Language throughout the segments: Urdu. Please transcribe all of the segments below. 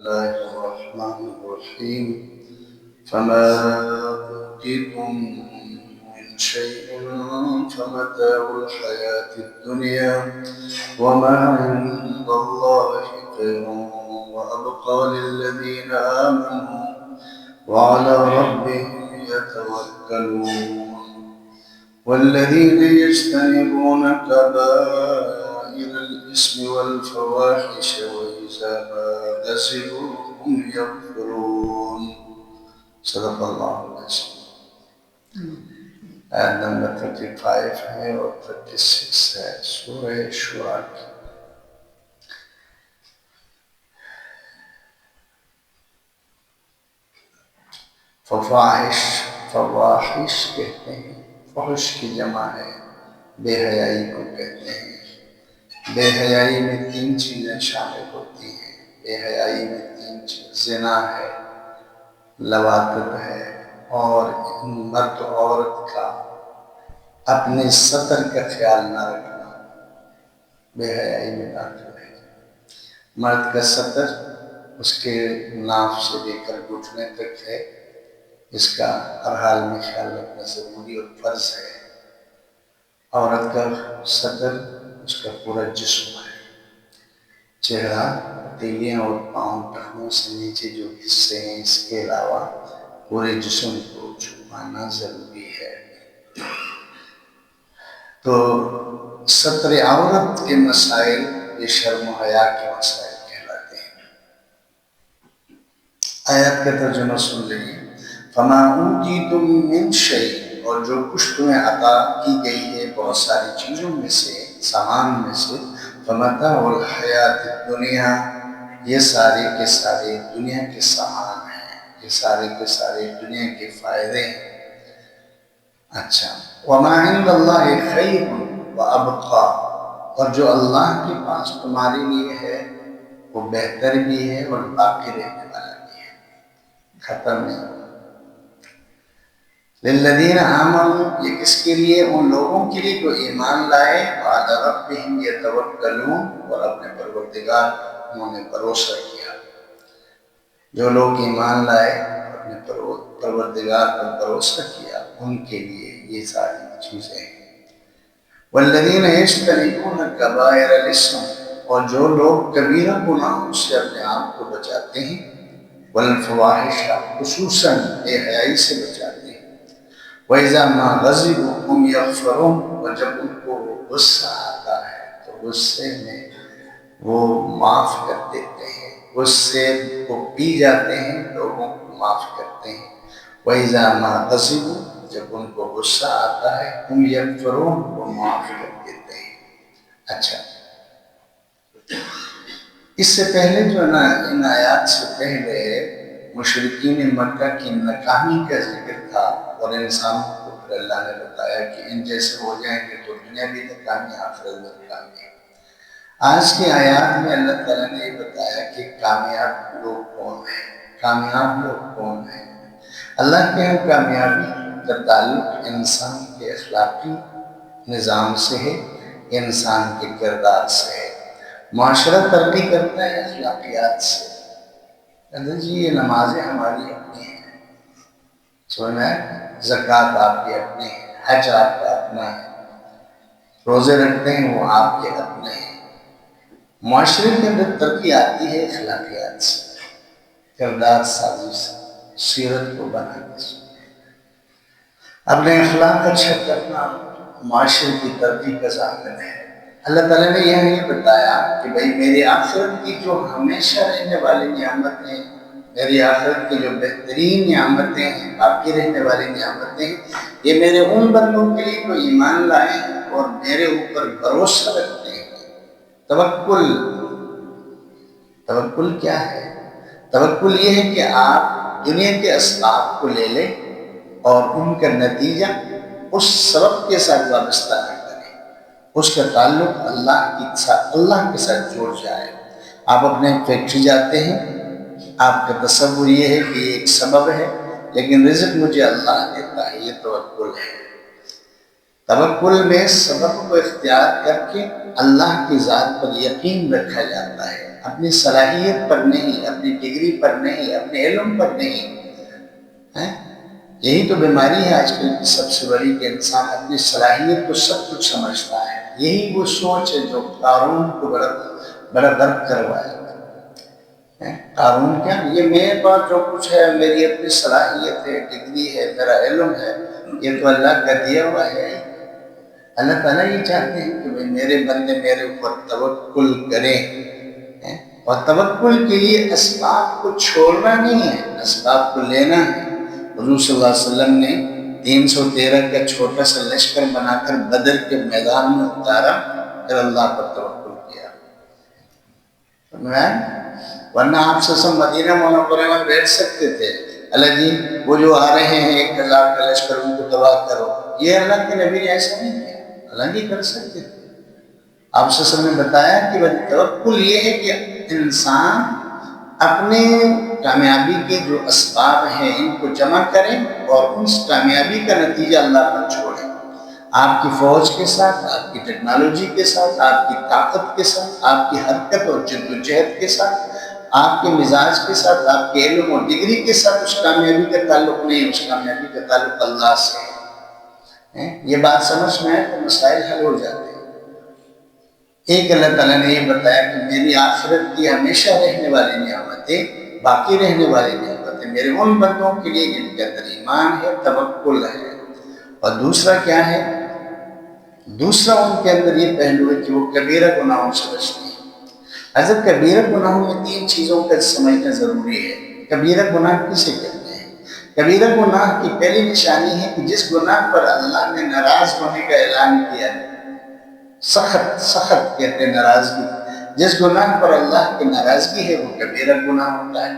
الله الرحمن الرحيم فما أوتيتم من شيء فمتاع الحياة الدنيا وما عند الله خير وأبقى للذين آمنوا وعلى ربهم يتوكلون والذين يجتنبون كبائر الإثم والفواحش وإذا ما غضبوا هم يغفرون. صدق اللہ العظیم. آیت نمبر 35 ہے اور 36 ہے سورہ شورى کی. فواحش کہتے ہیں، فحش کی جمع ہے، بے حیائی کو کہتے ہیں. بے حیائی میں 3 چیزیں شامل ہوتی ہیں. بے حیائی میں 3 چیز، زنا ہے، لواطت ہے، اور مرد عورت کا اپنے سطر کا خیال نہ رکھنا بے حیائی میں داخل ہے. مرد کا سطر اس کے ناف سے لے کر گھٹنے تک ہے، اس کا ہر حال میں خیال رکھنا ضروری اور فرض ہے. عورت کا سطر اس کا پورا جسم ہے، چہرہ، ہتھیلیاں اور پاؤں، ٹخنوں سے نیچے جو حصے ہیں اس کے علاوہ پورے جسم کو چھپانا ضروری ہے. تو ستر عورت کے مسائل یہ شرم و حیا کے مسائل کہلاتے ہیں. آیت کا ترجمہ سن لیجیے. فما اوتیتم من شیء، اور جو کچھ تمہیں عطا کی گئی ہے بہت ساری چیزوں میں سے، سامان میں سے، فمتاع الحیات الدنیا، یہ سارے کے سارے دنیا کے سامان ہیں، یہ سارے کے سارے دنیا کے فائدے ہیں. اچھا، وما عند اللہ خیر وابقا، اور جو اللہ کے پاس تمہارے لیے ہے وہ بہتر بھی ہے اور باقی رہنے والا بھی ہے، ختم نہیں. للذین آمنوا، یہ کس کے لیے؟ ان لوگوں کے لیے جو ایمان لائے، وعلی ربہم یتوکلون، اور اپنے پروردگار انہوں نے بھروسہ کیا. جو لوگ ایمان لائے، اپنے پروردگار پر بھروسہ کیا، ان کے لیے یہ ساری چیزیں ہیں. والذین یجتنبون کبائر الاسم، اور جو لوگ کبیرہ گناہوں سے اپنے آپ کو بچاتے ہیں، والفواحش، خصوصاً بے حیائی سے بچاتے ہیں. وَإِذَا مَا غَضِبُوا هُمْ يَغْفِرُونَ، اور جب ان کو غصہ آتا ہے تو غصے میں وہ معاف کر دیتے ہیں، غصے کو پی جاتے ہیں، لوگوں کو معاف کرتے ہیں. وَإِذَا مَا غَضِبُوا، جب ان کو غصہ آتا ہے، هُمْ يَغْفِرُونَ، وہ معاف کر دیتے ہیں. اچھا، اس سے پہلے جو نا، ان آیات سے پہلے مشرکین مکہ کی ناکامی کا ذکر تھا، اور انسانوں کو پھر اللہ نے بتایا کہ ان جیسے ہو جائیں گے تو دنیا بھی ناکامی، آخرت بھی ناکامی. آج کی آیات میں اللہ تعالیٰ نے یہ بتایا کہ کامیاب لوگ کون ہیں، کامیاب لوگ کون ہیں. اللہ کے ہاں کامیابی کا تعلق انسان کے اخلاقی نظام سے ہے، انسان کے کردار سے ہے. معاشرہ ترقی کرتا ہے اخلاقیات سے. کہتے جی یہ نمازیں ہماری اپنی ہیں، سونا زکوٰۃ آپ کے اپنے ہیں، حج آپ کا اپنا ہے، روزے رکھتے ہیں وہ آپ کے اپنے ہیں. معاشرے کے اندر ترقی آتی ہے اخلاقیات سے، کردار سازی سے، سیرت کو بنانے سے. اپنے اخلاق اچھا کرنا معاشرے کی ترقی کا ضامن ہے. اللہ تعالیٰ نے یہ بتایا کہ بھئی میری آخرت کی جو ہمیشہ رہنے والی نعمتیں، میری آخرت کی جو بہترین نعمتیں ہیں، باقی رہنے والی نعمتیں ہیں، یہ میرے ان بندوں کے لیے جو ایمان لائے ہیں اور میرے اوپر بھروسہ رکھتے ہیں. توکل کیا ہے؟ توکل یہ ہے کہ آپ دنیا کے اسباب کو لے لیں اور ان کا نتیجہ اس سبب کے ساتھ وابستہ نہ کریں، اس کا تعلق اللہ کے ساتھ جوڑ جائے. آپ اپنے فیکٹری جاتے ہیں، آپ کا تصور یہ ہے کہ یہ ایک سبب ہے لیکن رزق مجھے اللہ دیتا ہے، یہ توکل ہے. توکل میں سبب کو اختیار کر کے اللہ کی ذات پر یقین رکھا جاتا ہے، اپنی صلاحیت پر نہیں، اپنی ڈگری پر نہیں، اپنے علم پر نہیں. یہی تو بیماری ہے آج کل کی سب سے بڑی، کہ انسان اپنی صلاحیت کو سب کچھ سمجھتا ہے. یہی وہ سوچ ہے جو قارون کو بڑا غرق کروایا. قارون کیا، یہ میرے پاس جو کچھ ہے، میری اپنی صلاحیت ہے، ڈگری ہے، میرا علم ہے، یہ تو اللہ کا دیا ہوا ہے. اللہ تعالیٰ یہ چاہتے ہیں کہ میرے بندے میرے اوپر توکل کریں. اور توکل کے لیے اسباب کو چھوڑنا نہیں ہے، اسباب کو لینا ہے. حضور صلی اللہ علیہ وسلم نے 313 کا چھوٹا سا لشکر بنا کر بدر کے میدان میں اتارا، پھر اللہ پر توکل کیا. ورنہ آپ سے مدینہ منورہ میں بیٹھ سکتے تھے، اللہ جی وہ جو آ رہے ہیں 1000 کا لشکر، ان کو تباہ کرو. یہ اللہ کے نبی نے ایسا نہیں کیا. اللہ جی کر سکتے تھے. آپ سے نے بتایا کہ توکل یہ ہے کہ انسان اپنے کامیابی کے جو اسباب ہیں ان کو جمع کریں اور اس کامیابی کا نتیجہ اللہ پر چھوڑیں. آپ کی فوج کے ساتھ، آپ کی ٹیکنالوجی کے ساتھ، آپ کی طاقت کے ساتھ، آپ کی حرکت اور جد و جہد کے ساتھ، آپ کے مزاج کے ساتھ، آپ کے علم اور ڈگری کے ساتھ اس کامیابی کا تعلق نہیں، اس کامیابی کا تعلق اللہ سے ہے. یہ بات سمجھ میں ہے تو مسائل حل ہو جاتے ہیں. ایک اللہ تعالیٰ نے یہ بتایا کہ میری آخرت کی ہمیشہ رہنے والی نعمتیں، باقی رہنے والی نعمتیں میرے ان بندوں کے لیے جن کے اندر ایمان ہے، توکل ہے. اور دوسرا کیا ہے؟ دوسرا ان کے اندر یہ پہلو ہے کہ وہ کبیرہ گناہوں سے بچتے ہیں. حضرت کبیرہ گناہوں میں 3 چیزوں کا سمجھنا ضروری ہے. کبیرہ گناہ کسے کہتے ہیں؟ کبیرہ گناہ کی پہلی نشانی ہے کہ جس گناہ پر اللہ نے ناراض ہونے کا اعلان کیا ہے. سخت کہتے ہیں ناراضگی. جس گناہ پر اللہ کی ناراضگی ہے وہ کبیرہ گناہ ہوتا ہے.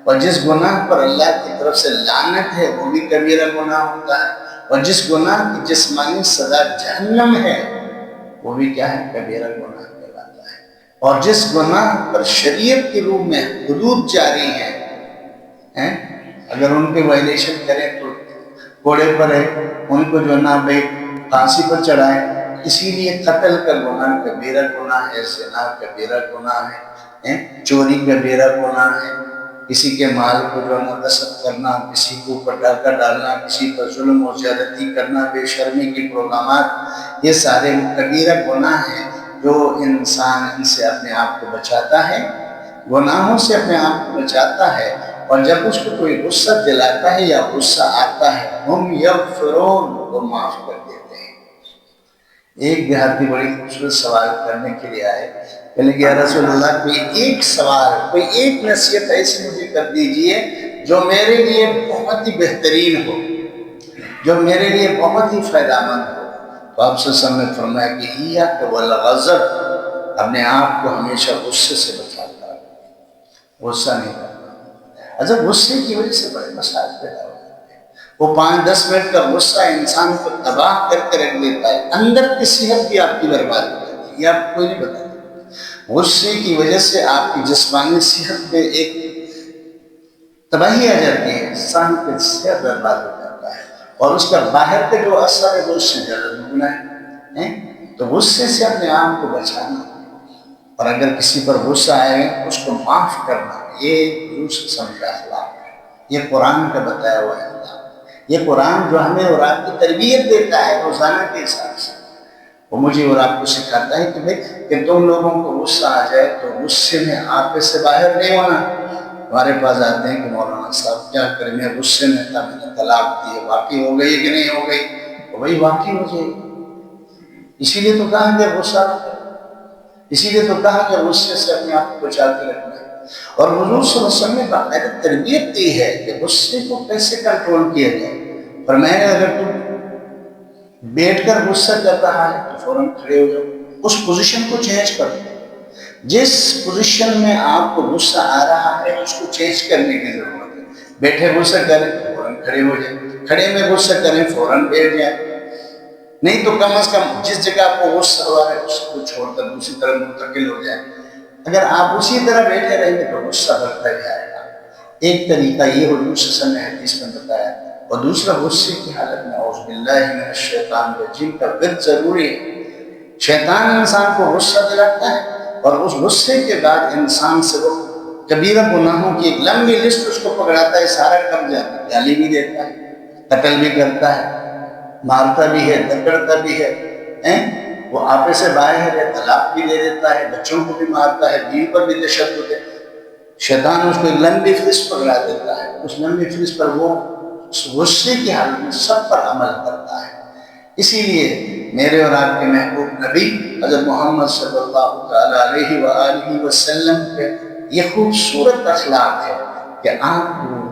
اور جس گناہ پر اللہ کی طرف سے لعنت ہے وہ بھی کبیرہ گناہ ہوتا ہے. اور جس گناہ کی جسمانی سزا جہنم ہے وہ بھی کیا ہے؟ کبیرہ گناہ کہلاتا ہے. اور جس گناہ پر شریعت کے روپ میں حدود جاری ہیں، اگر ان کے وائلیشن کریں تو کوڑے پر ہے، ان کو جو نا بھائی پھانسی پر چڑھائیں. اسی لیے قتل کا گناہ کبیرہ گناہ ہے، زنا کبیرہ گناہ ہے، چوری کبیرہ گناہ ہے، کسی کے مال کو جو نا غصب کرنا، کسی کو پٹاخہ ڈالنا، کسی پر ظلم و زیادتی کرنا، بے شرمی کے پروگرامات، یہ سارے کبیرہ گناہ ہیں جو انسان ان سے اپنے آپ کو بچاتا ہے، گناہوں سے اپنے آپ کو بچاتا ہے. اور جب اس کو کوئی غصہ دلاتا ہے یا غصہ آتا ہے، ہم یغفرون، وہ معاف کر دیتے ہیں. ایک دیہاتی بڑی خوبصورت سوال کرنے کے لیے آئے، کہنے کہ یا رسول اللہ کوئی ایک سوال، کوئی ایک نصیحت ایسی مجھے کر دیجئے جو میرے لیے بہت ہی بہترین ہو، جو میرے لیے بہت ہی فائدہ مند ہو. تو آپ صلی اللہ علیہ وسلم نے فرمایا کہ ایاک والغضب، اپنے آپ کو ہمیشہ غصے سے بچاتا ہے، غصہ نہیں کرتا. اچھا غصے کی وجہ سے بڑے مسائل پیدا ہو جاتے ہیں. وہ 5-10 منٹ کا غصہ انسان کو تباہ کر کے رکھ دیتا ہے. اندر کی صحت بھی آپ کی برباد ہو جاتی ہے، یہ آپ کو کوئی نہیں بتاتا. غصے کی وجہ سے آپ کی جسمانی صحت میں ایک تباہی آ جاتی ہے، انسان کی صحت برباد ہو جاتا ہے، اور اس کا باہر کا جو اثر ہے وہ اس سے زیادہ دگنا ہے. تو غصے سے اپنے آپ کو بچانا، اور اگر کسی پر غصہ آئے اس کو معاف کرنا، یہ حضور صلی اللہ علیہ وسلم کا اخلاق ہے. یہ قرآن کا بتایا ہوا ہے. یہ قرآن جو ہمیں اور آپ کی تربیت دیتا ہے روزانہ کے حساب سے، وہ مجھے اور آپ کو سکھاتا ہے کہ بھئی کہ تم لوگوں کو غصہ آ جائے تو غصے میں آپ سے باہر نہیں ہونا. ہمارے پاس آتے ہیں کہ مولانا صاحب کیا کریں، میں غصے میں تھا، میں نے طلاق دی، واقعی ہو گئی کہ نہیں ہو گئی؟ تو بھئی واقعی ہو جائے گی. اسی لیے تو کہا کہ غصہ نہ کریں، اسی لیے تو کہا کہ غصے سے اپنے آپ کو بچا کے رکھنا ہے. اور حضور صلی اللہ علیہ وسلم نے باقاعدہ تربیت دی ہے کہ غصے کو کیسے کنٹرول کیا جائے. فرمایا اگر تم بیٹھ کر غصہ کر رہا ہے تو فوراً کھڑے ہو جاؤ، اس پوزیشن کو چینج کر دو. جس پوزیشن میں آپ کو غصہ آ رہا ہے اس کو چینج کرنے کی ضرورت ہے. بیٹھے غصہ کریں فوراً کھڑے ہو جائیں، کھڑے میں غصہ کریں فوراً بیٹھ جائیں. نہیں تو کم از کم جس جگہ آپ کو غصہ ہوا ہے اس کو چھوڑ کر دوسری طرف منتقل ہو جائیں. اگر آپ اسی طرح بیٹھے رہیں گے تو غصہ بڑھتا جائے گا. ایک طریقہ یہ حضور صلی اللہ علیہ وسلم نے حدیث میں بتایا. اور دوسرا غصے کی حالت میں اعوذ باللہ من الشیطان الرجیم کا ورد ضروری ہے. شیطان انسان کو غصہ دلاتا ہے اور اس غصے کے بعد انسان سے وہ کبیرہ گناہوں کی ایک لمبی لسٹ اس کو پکڑاتا ہے، سارا کر جاتا ہے، گالی بھی دیتا ہے، قتل بھی کرتا ہے، مارتا بھی ہے، دکڑتا بھی ہے، وہ آپے سے باہر ہے، طلاق بھی دے دیتا ہے، بچوں کو بھی مارتا ہے، بیوی پر بھی تشدد ہے۔ شیطان اس کو ایک لمبی فہرست پکڑا دیتا ہے، اس لمبی فہرست پر وہ اس غصے کی حالت میں سب پر عمل کرتا ہے۔ اسی لیے میرے اور آپ کے محبوب نبی حضرت محمد صلی اللہ تعالیٰ علیہ وآلہ وسلم پہ یہ خوبصورت اخلاق ہے کہ آپ کو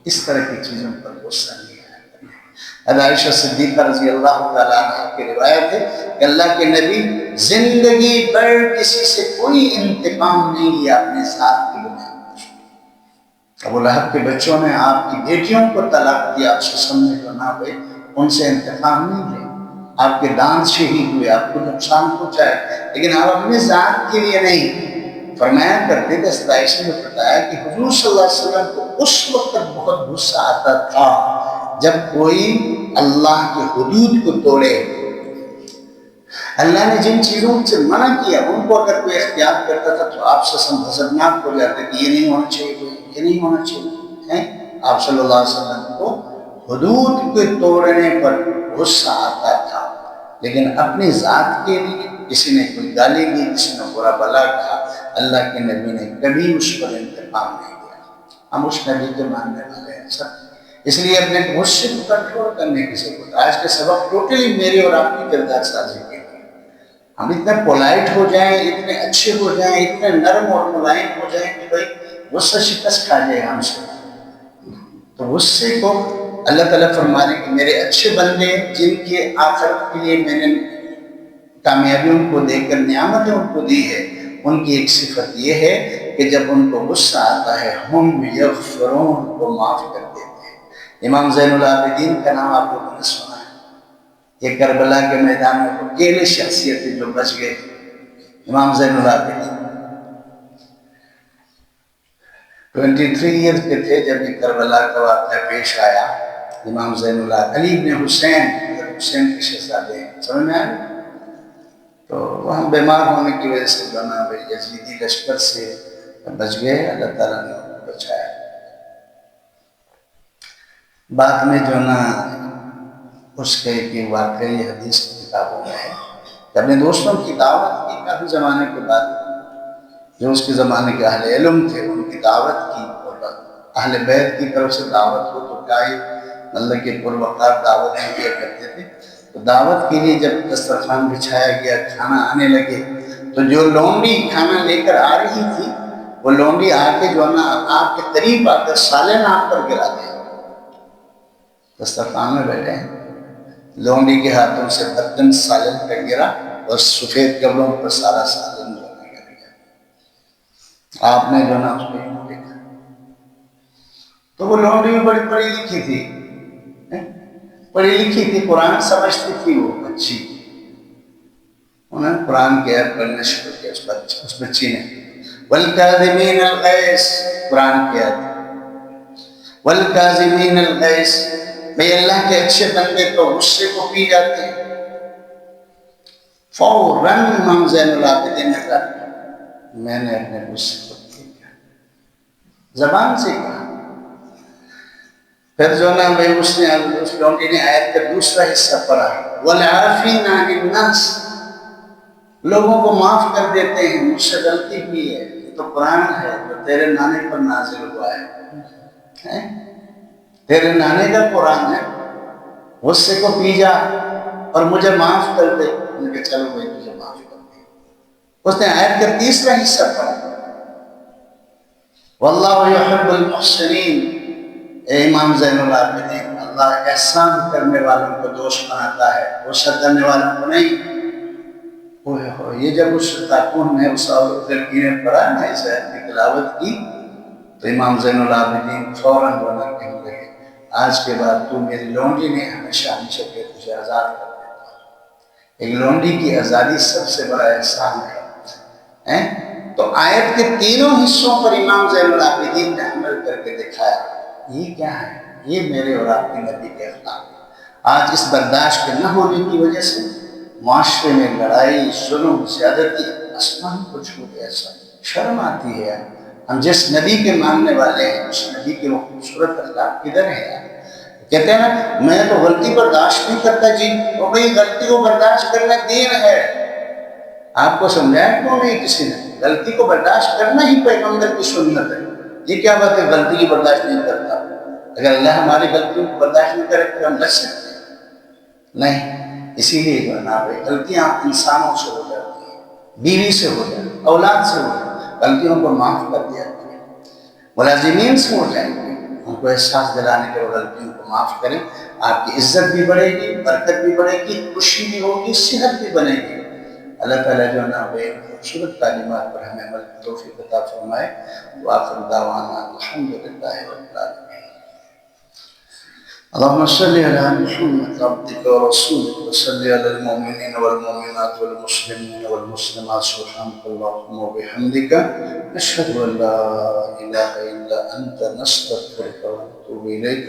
اس طرح کی چیزوں پر غصہ نہیں آیا۔ عائشہ صدیقہ رضی اللہ تعالیٰ عنہ کی روایت ہے کہ اللہ کے نبی زندگی بھر کسی سے کوئی انتقام نہیں لیا اپنے ساتھ کی بنا۔ ابو لہب کے بچوں نے آپ کی بیٹیوں کو طلاق دیا، آپ سے سامنے جو نہ ہوئے ان سے انتقام نہیں لے، آپ کے دانت شہید ہوئے، آپ کو نقصان پہنچائے، لیکن آپ اپنے ذات کے لیے نہیں۔ فرمایا کرتے تھے، عائشہ نے بتایا کہ حضور صلی اللہ علیہ وسلم کو اس وقت بہت غصہ آتا تھا جب کوئی اللہ کے حدود کو توڑے، اللہ نے جن چیزوں سے منع کیا ان کو اگر کوئی اختیار کرتا تھا تو آپ سے غضبناک ہو جاتے کہ یہ نہیں ہونا چاہیے، یہ نہیں ہونا چاہیے۔ آپ صلی اللہ علیہ وسلم کو حدود کے توڑنے پر غصہ آتا تھا، لیکن اپنی ذات کے لیے کسی نے کوئی گالی دی، کسی نے برا بلا کہا، اللہ کے نبی نے کبھی اس پر انتقام نہیں دیا۔ ہم اس نبی کے ماننے والے ہیں سب، اس لیے اپنے غصے کو کنٹرول کرنے کی ضرورت۔ آج کے سبق ٹوٹلی میرے اور آپ کی کردار سازی کے لیے، ہم اتنے پولائٹ ہو جائیں، اتنے اچھے ہو جائیں، اتنے نرم اور ملائم ہو جائیں کہ بھائی غصہ شکست کھا جائے ہم سے۔ تو غصے کو اللہ تعالیٰ فرما رہے کہ میرے اچھے بندے جن کے آخرت کے لیے میں نے کامیابی ان کو دے کر نعمتیں ان کو دی ہے، ان کی ایک صفت یہ ہے کہ جب ان کو غصہ آتا ہے ہم یغفرون، کو معاف کر دیتے ہیں۔ امام زین العابدین کا نام آپ لوگوں نے سنا ہے، یہ کربلا کے میدان میں اکیلے شخصیت جو بچ گئے، امام زین العابدین 23 ایئرز کے تھے جب یہ کربلا کا واقعہ پیش آیا۔ امام زین اللہ علی بن حسین، حسین کے شہزادے ہیں، سمجھ میں آئے؟ تو وہاں بیمار ہونے کی وجہ سے جو نا یزیدی لشکر سے بچ گئے، اللہ تعالیٰ نے ان کو بچایا۔ بعد میں جو نا اس کے ایک واقعی حدیث کی کتابوں میں ہے کہ اپنے دوستوں کی دعوت کی، کافی زمانے کے بعد جو اس کے زمانے کے اہل علم تھے ان کی دعوت کی، اور اہل بیت کی طرف سے دعوت ہو تو کیا اللہ کے پروقار دعوت کیا کرتے تھے۔ تو دعوت کے لیے جب دسترخوان بچھایا گیا، کھانا آنے لگے، تو جو لونڈی کھانا لے کر آ رہی تھی وہ لونڈی آ کے جو نا آپ کے قریب آ کر سالن آپ پر گرا دے۔ دسترخوان میں بیٹھے ہیں، لونڈی کے ہاتھوں سے برتن سالن کا گرا اور سفید کپڑوں پر سارا سالن جو گر گیا۔ آپ نے جو نا اس کو دیکھا تو وہ لونڈی بھی بڑی پڑھی لکھی تھی، پڑھی لکھی تھی، قرآن سمجھتی تھی وہ بچی، انہوں نے قرآن کی آیت پڑھنا شروع کیا اس بچی نے، والکاظمین الغیظ، قرآن کی آیت، والکاظمین الغیظ، بھئی اللہ کے اچھے بندے تو غصے کو پی جاتے ہیں۔ فوراً امام زین العابدین نے کہا میں نے اپنے غصے کو پی لیا، زبان سے کہا۔ پھر جو نا بھائی اس لونڈی نے آیت کا دوسرا حصہ پڑھا، والعافین عن الناس، لوگوں کو معاف کر دیتے ہیں، مجھ سے غلطی ہوئی ہے، یہ تو قرآن ہے جو تیرے نانے پر نازل ہوا ہے، تیرے نانے کا قرآن ہے، غصے کو پی جا اور مجھے معاف کر دے۔ میں کہا چلو بھائی تجھے معاف کر دے۔ اس نے آیت کا تیسرا حصہ پڑھا، واللہ یحب المحسنین، اے امام زین العابدین، اللہ احسان کرنے والوں کو دوست بناتا ہے، غصہ کرنے والوں کو نہیں۔ یہ جب اس خاتون نے اس لڑکی نے پڑھا نا اس آیت کی تلاوت کی تو امام زین العابدین فوراً بولا کہنے لگے آج کے بعد تو میری لونڈی نے ہمیشہ ہمیشہ کے تجھے آزاد کر دیتا ہے۔ ایک لونڈی کی آزادی سب سے بڑا احسان ہے۔ تو آیت کے تینوں حصوں پر امام زین العابدین نے عمل کر کے دکھایا۔ یہ کیا ہے؟ یہ میرے اور آپ کے نبی کے اخلاق ہے۔ آج اس برداشت کے نہ ہونے کی وجہ سے معاشرے میں لڑائی، ظلم، زیادتی آسمان کو چھو دے ایسا شرم آتی ہے. ہم جس نبی کے ماننے والے ہیں اس نبی کے وہ خوبصورت اخلاق کدھر ہے یار. کہتے ہیں نا میں تو غلطی برداشت نہیں کرتا جی. اور بھئی غلطی کو برداشت کرنا دین ہے. آپ کو سمجھایا کیوں نہیں کسی نے؟ غلطی کو برداشت کرنا ہی پیغمبر کی سنت ہے. یہ کیا بات ہے غلطی کی برداشت نہیں کرتا؟ اگر اللہ ہماری غلطیوں کو برداشت نہیں کرے تو ہم بچ سکتے ہیں؟ نہیں. اسی لیے جو ہے نا غلطیاں انسانوں سے ہو جاتی ہیں, بیوی سے ہو جاتی ہیں, اولاد سے ہو جاتی ہیں, غلطیوں کو معاف کر دیا کریں. ملازمین سے ہو جائیں گے, ان کو احساس دلانے کے غلطیوں کو معاف کریں. آپ کی عزت بھی بڑھے گی, برکت بھی بڑھے گی, خوشی بھی ہوگی, صحت بھی بنے گی. اللہ تعالیٰ جو ہے نا وہ خوبصورت تعلیمات پر ہمیں عمل کی توفیق عطا فرمائے. وآخر دعوانا الحمدللہ رب العالمین. اللهم صل على محمد عبدك ورسولك وصل على المؤمنين والمؤمنات والمسلمين والمسلمات. سبحانك اللهم وبحمدك نشهد ان لا اله الا انت نستغفرك ونتوب اليك.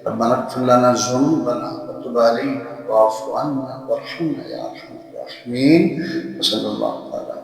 ربنا اغفر لنا ذنوبنا وتب علينا واعف عنا وارحمنا يا ارحم الراحمين. وصلى الله تعالى